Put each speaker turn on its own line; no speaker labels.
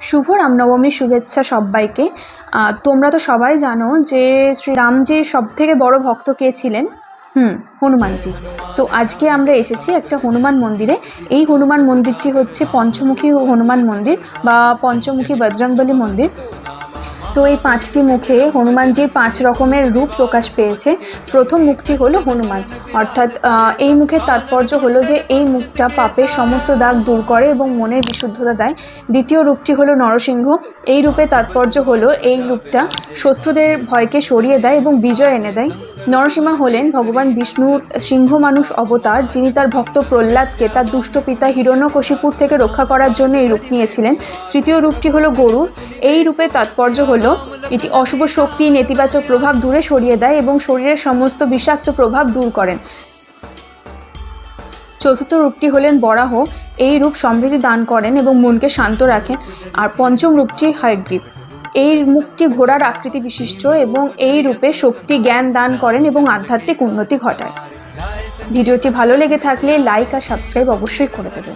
শুভ রামনবমীর শুভেচ্ছা সবাইকে। তোমরা তো সবাই জানো যে শ্রীরামজির সবথেকে বড় ভক্ত কে ছিলেন? হনুমানজি। তো আজকে আমরা এসেছি একটা হনুমান মন্দিরে। এই হনুমান মন্দিরটি হচ্ছে পঞ্চমুখী হনুমান মন্দির বা পঞ্চমুখী বজরংবলী মন্দির। তো এই 5টি মুখে হনুমানজির 5 রকমের রূপ প্রকাশ পেয়েছে। প্রথম মুখটি হলো হনুমান, অর্থাৎ এই মুখের তাৎপর্য হলো যে এই মুখটা পাপের সমস্ত দাগ দূর করে এবং মনের বিশুদ্ধতা দেয়। দ্বিতীয় রূপটি হলো নরসিংহ। এই রূপে তাৎপর্য হলো এই রূপটা শত্রুদের ভয়কে সরিয়ে দেয় এবং বিজয় এনে দেয়। নরসিংহ হলেন ভগবান বিষ্ণুর সিংহ মানুষ অবতার, যিনি তার ভক্ত প্রহ্লাদকে তার দুষ্ট পিতা হিরণ্যকশিপুর থেকে রক্ষা করার জন্য এই রূপ নিয়েছিলেন। তৃতীয় রূপটি হলো গরুড়। এই রূপে তাৎপর্য হলো এটি অশুভ শক্তি, নেতিবাচক প্রভাব দূরে সরিয়ে দেয় এবং শরীরের সমস্ত বিষাক্ত প্রভাব দূর করেন। চতুর্থ রূপটি হলেন বরাহ। এই রূপ সমৃদ্ধি দান করেন এবং মনকে শান্ত রাখেন। আর পঞ্চম রূপটি হয়গ্রীব। এই মুখটি ঘোড়ার আকৃতি বিশিষ্ট এবং এই রূপে শক্তি জ্ঞান দান করেন এবং আধ্যাত্মিক উন্নতি ঘটায়। ভিডিওটি ভালো লেগে থাকলে লাইক আর সাবস্ক্রাইব অবশ্যই করে দেবেন।